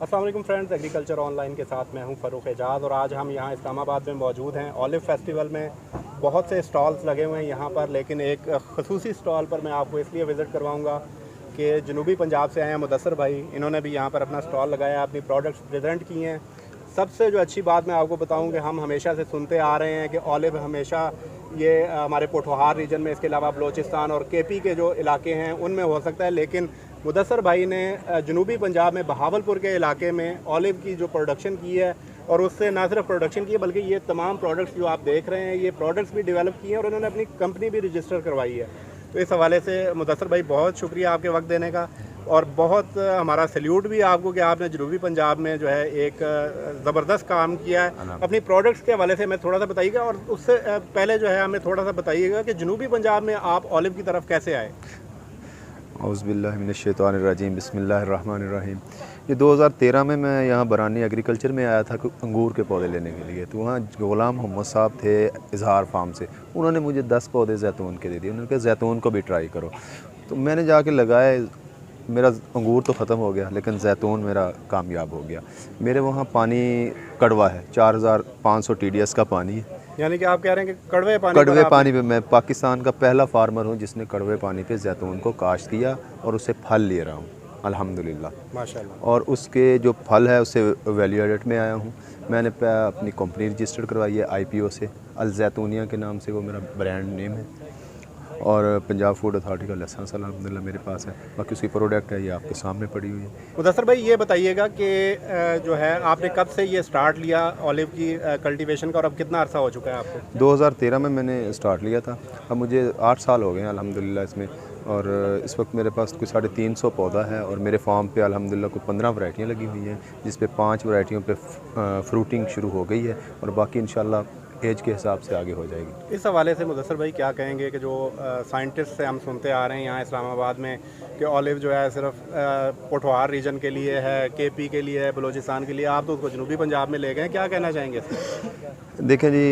अस्सलाम वालेकुम friends, agriculture online के साथ मैं हूं फ़रूख एजाज़ और आज हम यहां इस्लामाबाद में मौजूद हैं। ऑलिव फेस्टिवल में बहुत से स्टॉल्स लगे हुए हैं यहां पर, लेकिन एक ख़ुसूसी स्टॉल पर मैं आपको इसलिए विज़िट करवाऊंगा कि जनूबी पंजाब से आए हैं मुदस्सर भाई। इन्होंने भी यहां पर अपना स्टॉल लगाया, अपनी प्रोडक्ट्स प्रेजेंट किए हैं। सबसे जो अच्छी बात मैं आपको बताऊं कि हम हमेशा से सुनते आ रहे हैं कि ऑलिव हमेशा ये हमारे पोठोहार रीजन में, इसके अलावा बलोचिस्तान और केपी के जो इलाके हैं उनमें हो सकता है, लेकिन मुदस्सर भाई ने जनूबी पंजाब में बहावलपुर के इलाके में ऑलिव की जो प्रोडक्शन की है, और उससे ना सिर्फ प्रोडक्शन की है बल्कि ये तमाम प्रोडक्ट्स जो आप देख रहे हैं ये प्रोडक्ट्स भी डेवलप किए हैं और उन्होंने अपनी कंपनी भी रजिस्टर करवाई है। तो इस हवाले से मुदस्सर भाई बहुत शुक्रिया आपके वक्त देने का, और बहुत हमारा सैल्यूट भी आपको कि आपने जनूबी पंजाब में जो है एक ज़बरदस्त काम किया है। अपनी प्रोडक्ट्स के हवाले से हमें थोड़ा सा बताइएगा, और उससे पहले जो है हमें थोड़ा सा बताइएगा कि जनूबी पंजाब में आप ऑलिव की तरफ कैसे आए। औज़ुबिल्लाहिमिनश्शैतानिर्रजीम, बिस्मिल्लाहिर्रहमानिर्रहीम। ये 2013 में मैं यहाँ बरानी एग्रीकल्चर में आया था अंगूर के पौधे लेने के लिए। तो वहाँ ग़ुलाम मोहम्मद साहब थे इजहार फार्म से, उन्होंने मुझे 10 पौधे जैतून के दे दिए। उन्होंने कहा जैतून को भी ट्राई करो। तो मैंने जाके लगाए, मेरा अंगूर तो ख़त्म हो गया लेकिन जैतून मेरा कामयाब हो गया। मेरे वहाँ पानी कड़वा है, 4500 TDS का पानी है। यानी कि आप कह रहे हैं कि कड़वे पानी पे मैं पाकिस्तान का पहला फार्मर हूँ जिसने कड़वे पानी पे जैतून को काश्त किया और उससे फल ले रहा हूँ अल्हम्दुलिल्लाह माशाल्लाह। और उसके जो फल है उससे वैल्यू एडेड में आया हूँ। मैंने अपनी कंपनी रजिस्टर्ड करवाई है IPO से, अल जैतूनिया के नाम से वो मेरा ब्रांड नेम है, और पंजाब फूड अथॉरिटी का लाइसेंस अल्हम्दुलिल्लाह मेरे पास है। बाकी उसकी प्रोडक्ट है ये आपके सामने पड़ी हुई है। मुदस्सर भाई ये बताइएगा कि जो है आपने कब से ये स्टार्ट लिया ऑलिव की कल्टीवेशन का, और अब कितना अरसा हो चुका है आपको। 2013 में मैंने स्टार्ट लिया था, अब मुझे 8 साल हो गए हैं अल्हम्दुलिल्लाह इसमें। और इस वक्त मेरे पास कोई 350 पौधा है और मेरे फार्म पे अल्हम्दुलिल्लाह कोई 15 वैरायटियाँ लगी हुई हैं, जिस पे 5 वैरायटियों पे फ्रूटिंग शुरू हो गई है और बाकी इंशाल्लाह एज के हिसाब से आगे हो जाएगी। इस हवाले से मुदस्सर भाई क्या कहेंगे कि जो साइंटिस्ट से हम सुनते आ रहे हैं यहाँ इस्लामाबाद में कि ऑलिव जो है सिर्फ पोठोहार रीजन के लिए है, KP के लिए है, बलोचिस्तान के लिए, आप तो उसको जनूबी पंजाब में ले गए, क्या कहना चाहेंगे इसमें। देखें जी,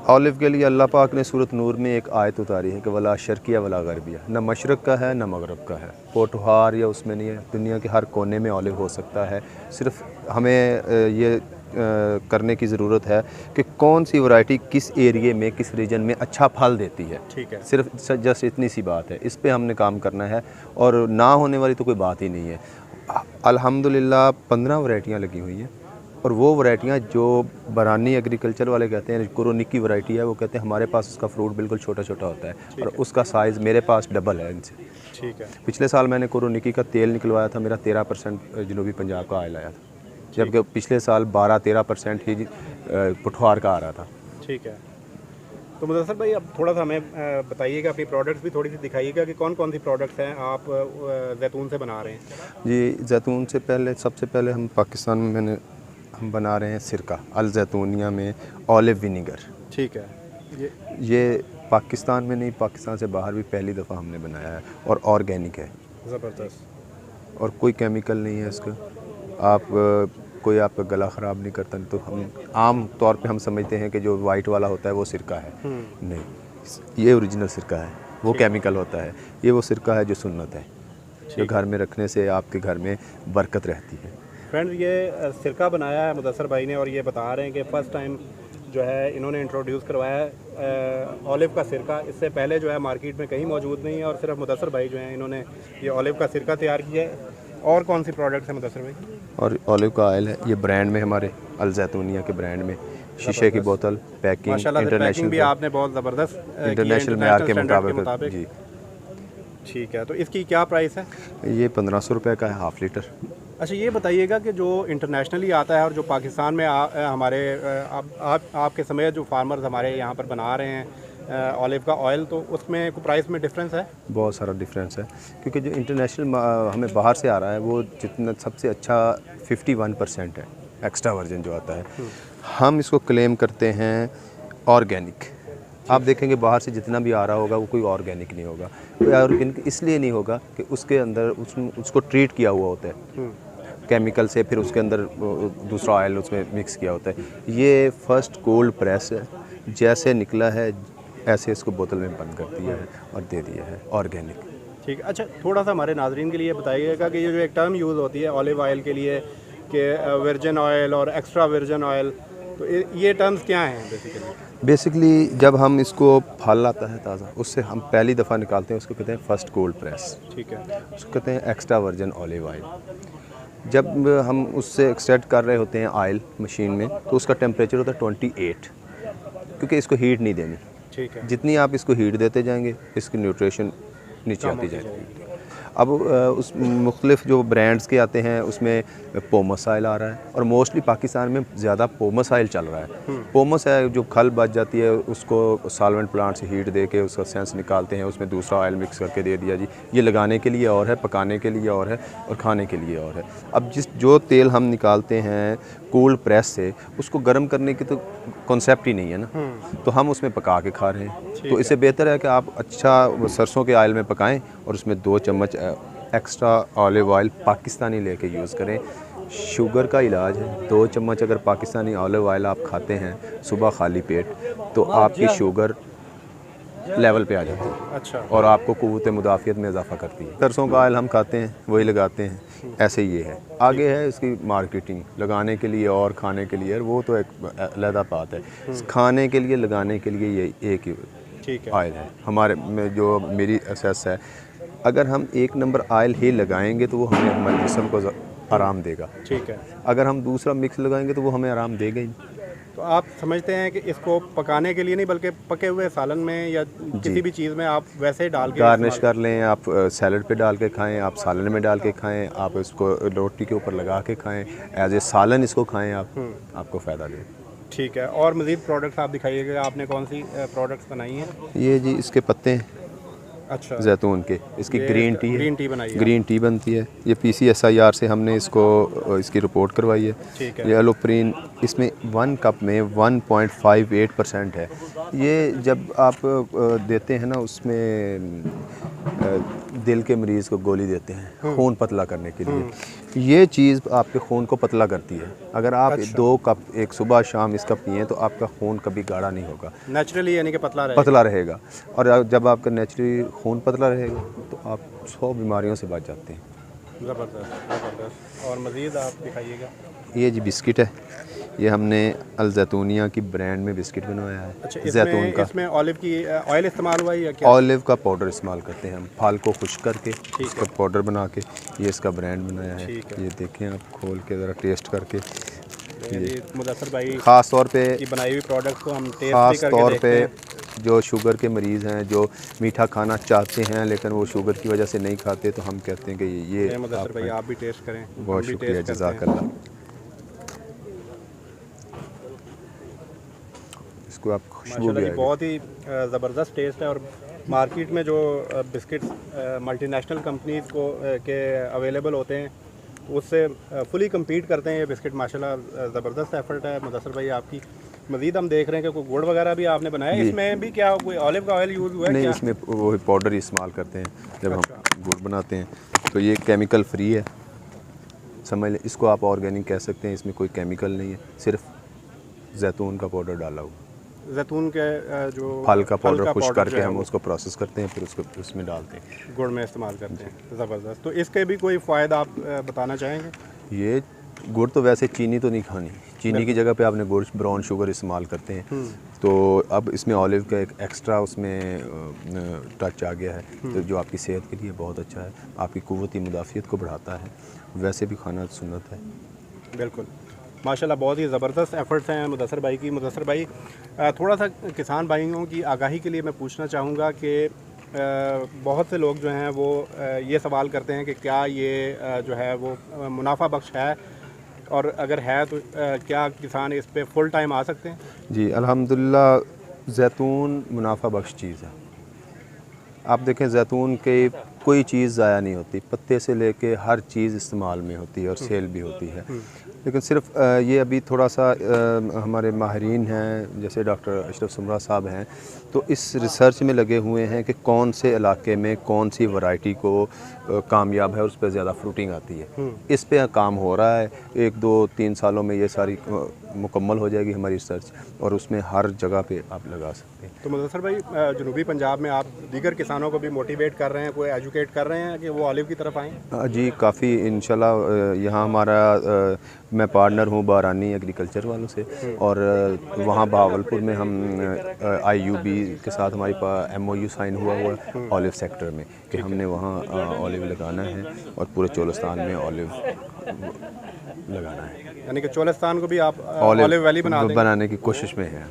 ऑलिव के लिए अल्लाह पाक ने सूरत नूर में एक आयत उतारी है कि वला शर्किया वला गरबिया, न मशरक़ का है न मगरब का है। पोठोहार या उसमें नहीं है, दुनिया के हर कोने में ऑलिव हो सकता है। सिर्फ हमें ये करने की ज़रूरत है कि कौन सी वैरायटी किस एरिए में किस रीजन में अच्छा फल देती है। ठीक है, सिर्फ जस्ट इतनी सी बात है, इस पे हमने काम करना है और ना होने वाली तो कोई बात ही नहीं है। अल्हम्दुलिल्लाह 15 वैरायटियाँ लगी हुई हैं, और वो वैरायटियाँ जो बरानी एग्रीकल्चर वाले कहते हैं कोरोनिकी वैरायटी है, वो कहते हैं हमारे पास उसका फ्रूट बिल्कुल छोटा छोटा होता है और उसका साइज़ मेरे पास डबल है इनसे। ठीक है। पिछले साल मैंने कोरोनिकी का तेल निकलवाया था, मेरा 13% जनूबी पंजाब का ऑयल आया था, जबकि पिछले साल 12-13% ही पुठवार का आ रहा था। ठीक है। तो मुदस्सर भाई अब थोड़ा सा हमें बताइएगा, अपनी प्रोडक्ट्स भी थोड़ी सी दिखाइएगा कि कौन कौन सी प्रोडक्ट्स हैं आप जैतून से बना रहे हैं। जी, जैतून से पहले सबसे पहले हम पाकिस्तान में हम बना रहे हैं सिरका अल जैतूनिया में ऑलिव विनीगर। ठीक है। ये पाकिस्तान में नहीं, पाकिस्तान से बाहर भी पहली दफ़ा हमने बनाया है और ऑर्गेनिक है, ज़बरदस्त, और कोई केमिकल नहीं है इसका। आप कोई आपका गला ख़राब नहीं करता। तो हम आम तौर पे हम समझते हैं कि जो वाइट वाला होता है वो सिरका है, नहीं, ये ओरिजिनल सिरका है, वो केमिकल होता है। ये वो सिरका है जो सुन्नत है, जो घर में रखने से आपके घर में बरकत रहती है। फ्रेंड्स ये सिरका बनाया है मुदस्सर भाई ने, और ये बता रहे हैं कि फ़र्स्ट टाइम जो है इन्होंने इंट्रोड्यूस करवाया है ऑलिव का सिरका। इससे पहले जो है मार्केट में कहीं मौजूद नहीं है, और सिर्फ मुदस्सर भाई जो हैं इन्होंने ये ऑलिव का सिरका तैयार किया है। और कौन सी प्रोडक्ट्स हैं मुदस्सर भाई। और ऑलिव का ऑयल है, ये ब्रांड में हमारे अल जैतूनिया के ब्रांड में शीशे की बोतल, पैकिंग इंटरनेशनल भी आपने बहुत ज़बरदस्त इंटरनेशनल मेयार के मुताबिक। जी ठीक है। तो इसकी क्या प्राइस है। ये 1500 रुपये का है, हाफ़ लीटर। अच्छा ये बताइएगा कि जो इंटरनेशनली आता है और जो पाकिस्तान में हमारे आपके समेत जो फार्मर्स हमारे यहाँ पर बना रहे हैं ऑलिव का ऑयल, तो उसमें कोई प्राइस में डिफरेंस है। बहुत सारा डिफरेंस है, क्योंकि जो इंटरनेशनल हमें बाहर से आ रहा है वो जितना सबसे अच्छा 51% है, एक्स्ट्रा वर्जन जो आता है। हम इसको क्लेम करते हैं ऑर्गेनिक। आप देखेंगे बाहर से जितना भी आ रहा होगा वो कोई ऑर्गेनिक नहीं होगा। कोई ऑर्गेनिक इसलिए नहीं होगा कि उसके अंदर उसको ट्रीट किया हुआ होता है केमिकल से, फिर उसके अंदर दूसरा ऑयल उसमें मिक्स किया होता है। ये फर्स्ट कोल्ड प्रेस है, जैसे निकला है ऐसे इसको बोतल में बंद कर दिया है और दे दिया है ऑर्गेनिक। ठीक है। अच्छा थोड़ा सा हमारे नाजरीन के लिए बताइएगा कि ये जो एक टर्म यूज़ होती है ऑलिव ऑयल के लिए कि वर्जिन ऑयल और एक्स्ट्रा वर्जिन ऑयल, तो ये टर्म्स क्या हैं बेसिकली जब हम इसको फल आता है ताज़ा, उससे हम पहली दफ़ा निकालते हैं, उसको कहते हैं फर्स्ट कोल्ड प्रेस। ठीक है। उसको कहते हैं एक्स्ट्रा वर्जिन ऑलिव ऑयल। जब हम उससे एक्सट्रैक्ट कर रहे होते हैं ऑयल मशीन में, तो उसका टेम्परेचर होता है 28, क्योंकि इसको हीट नहीं देनी। ठीक है। जितनी आप इसको हीट देते जाएंगे, इसकी न्यूट्रिशन नीचे आती जाएगी। अब उस मुख्तलिफ जो ब्रांड्स के आते हैं, उसमें पोमस ऑयल आ रहा है, और मोस्टली पाकिस्तान में ज़्यादा पोमस ऑयल चल रहा है। पोमस है जो खल बच जाती है, उसको सॉल्वेंट प्लांट से हीट दे के उसका सेंस निकालते हैं, उसमें दूसरा ऑयल मिक्स करके दे दिया जी। ये लगाने के लिए और है, पकाने के लिए और है, और खाने के लिए और है। अब जो तेल हम निकालते हैं कोल्ड प्रेस से, उसको गर्म करने की तो कॉन्सेप्ट ही नहीं है ना, तो हम उसमें पका के खा रहे हैं। तो इससे बेहतर है कि आप अच्छा सरसों के ऑयल में पकाएं और उसमें 2 चम्मच एक्स्ट्रा ऑलिव ऑयल पाकिस्तानी लेके यूज़ करें। शुगर का इलाज है, 2 चम्मच अगर पाकिस्तानी ऑलिव ऑयल आप खाते हैं सुबह खाली पेट, तो आपकी शुगर लेवल पे आ जाती है। अच्छा। और आपको क़ुव्वत मुदाफ़ियत में इजाफ़ा करती है। सरसों का ऑयल हम खाते हैं, वही लगाते हैं। ऐसे ये है, आगे है इसकी मार्केटिंग, लगाने के लिए और खाने के लिए, वो तो एक अलग बात है। खाने के लिए, लगाने के लिए ये एक ही ऑयल है हमारे में। जो मेरी असेस है, अगर हम 1 नंबर ऑयल ही लगाएंगे तो वो हमें हमारे जिस्म को आराम देगा। ठीक है। अगर हम दूसरा मिक्स लगाएंगे तो वो हमें आराम देगा ही नहीं। तो आप समझते हैं कि इसको पकाने के लिए नहीं, बल्कि पके हुए सालन में या किसी भी चीज़ में आप वैसे ही डाल के गार्निश कर लें, आप सैलड पे डाल के खाएं, आप सालन में डाल के खाएं, आप इसको रोटी के ऊपर लगा के खाएं, एज ए सालन इसको खाएं, आपको फ़ायदा दे। ठीक है। और मज़ीद प्रोडक्ट्स आप दिखाइएगा, आपने कौन सी प्रोडक्ट्स बनाई हैं? ये जी इसके पत्ते हैं, अच्छा, जैतून के, इसकी ग्रीन टी है, ग्रीन टी बनाई है। ग्रीन टी बनती है। ये PCSIR से हमने इसकी रिपोर्ट करवाई है। ठीक है। ये एलोप्रीन, इसमें 1 कप में 1.58% है। ये जब आप देते हैं ना, उसमें दिल के मरीज़ को गोली देते हैं खून पतला करने के लिए। ये चीज़ आपके खून को पतला करती है। अगर आप 2 कप एक सुबह शाम इसका पिएँ तो आपका खून कभी गाढ़ा नहीं होगा, नेचुरली, यानी कि पतला रहेगा। और जब आपका नेचुरली खून पतला रहेगा तो आप 100 बीमारियों से बच जाते हैं। ज़बरदस्त, ज़बरदस्त। और मज़ीद आप दिखाइएगा। ये जी बिस्किट है, ये हमने अलजैतूनिया की ब्रांड में बिस्किट बनवाया है। अच्छा, जैतून का, इसमें ऑलिव की ऑयल इस्तेमाल हुआ है या क्या? ऑलिव का पाउडर इस्तेमाल करते हैं हम, फल को खुश्क करके इसका पाउडर बना के, ये इसका ब्रांड बनाया है। ये देखें आप खोल के ज़रा टेस्ट करके। ये मुदस्सर भाई ख़ास तौर पे की बनाई हुई प्रोडक्ट्स को हम टेस्ट ख़ास भी करके तौर देखते पे हैं। जो शुगर के मरीज़ हैं, जो मीठा खाना चाहते हैं लेकिन वो शुगर की वजह से नहीं खाते, तो हम कहते हैं कि ये मुदस्सर भाई आप भी टेस्ट करें। बहुत शुक्रिया, जज़ाकल्लाह। इसको आप खुशबू भी आएगी। बहुत ही ज़बरदस्त टेस्ट है। और मार्केट में जो बिस्किट्स मल्टीनेशनल कंपनीज़ को के अवेलेबल होते हैं, उससे फुली कम्पीट करते हैं ये बिस्किट। माशाल्लाह ज़बरदस्त एफर्ट है मुदस्सर भाई आपकी। मज़ीद हम देख रहे हैं कि कोई गुड़ वगैरह भी आपने बनाया है। इसमें भी क्या कोई ऑलिव का ऑयल यूज़ हुआ है? नहीं, क्या? इसमें वो पाउडर ही इस्तेमाल करते हैं जब हम गुड़ बनाते हैं। तो ये केमिकल फ्री है, समझ लें, इसको आप ऑर्गेनिक कह सकते हैं। इसमें कोई केमिकल नहीं है, सिर्फ जैतून का पाउडर डाला हुआ। जैतून के जो फल का पाउडर खुश करके हम उसको प्रोसेस करते हैं, फिर उसको उसमें डालते हैं, गुड़ में इस्तेमाल करते हैं। ज़बरदस्त। तो इसके भी कोई फ़ायदा आप बताना चाहेंगे? ये गुड़ तो वैसे चीनी तो नहीं खानी, चीनी की जगह पे आपने गुड़ ब्राउन शुगर इस्तेमाल करते हैं, तो अब इसमें ऑलिव का एक एक्स्ट्रा उसमें टच आ गया है, तो जो आपकी सेहत के लिए बहुत अच्छा है, आपकी क़ुव्वत मुदाफ़ियत को बढ़ाता है। वैसे भी खाना सुन्नत है। बिल्कुल, माशाल्लाह बहुत ही ज़बरदस्त एफ़र्ट्स हैं मुदस्सर भाई की। मुदस्सर भाई, थोड़ा सा किसान भाइयों की आगाही के लिए मैं पूछना चाहूँगा कि बहुत से लोग जो हैं वो ये सवाल करते हैं कि क्या ये जो है वो मुनाफा बख्श है, और अगर है तो क्या किसान इस पे फुल टाइम आ सकते हैं? जी अल्हम्दुलिल्लाह, जैतून मुनाफा बख्श चीज़ है। आप देखें, जैतून के कोई चीज़ ज़ाया नहीं होती, पत्ते से लेके हर चीज़ इस्तेमाल में होती है और सेल भी होती है। लेकिन सिर्फ ये अभी थोड़ा सा हमारे माहिरीन हैं, जैसे डॉक्टर अशरफ सुमरा साहब हैं, तो इस रिसर्च में लगे हुए हैं कि कौन से इलाके में कौन सी वैरायटी को कामयाब है और उस पर ज़्यादा फ्रूटिंग आती है। इस पे काम हो रहा है। 1, 2, 3 सालों में ये सारी मुकम्मल हो जाएगी हमारी रिसर्च, और उसमें हर जगह पे आप लगा सकते हैं। तो मुदस्सर भाई, जनूबी पंजाब में आप दीगर किसानों को भी मोटिवेट कर रहे हैं, कोई एजुकेशन एडवोकेट कर रहे हैं कि वो ऑलिव की तरफ आएँ? जी काफ़ी इंशाल्लाह यहाँ हमारा मैं पार्टनर हूँ बारानी एग्रीकल्चर वालों से, और वहाँ बहावलपुर में हम IUB के साथ हमारी MOU साइन हुआ है ऑलिव सेक्टर में कि हमने वहाँ ऑलिव लगाना है और पूरे चोलिस्तान में ऑलिव लगाना है। यानी कि चोलिस्तान को भी आप ऑलिव वैली बनाने की कोशिश में है।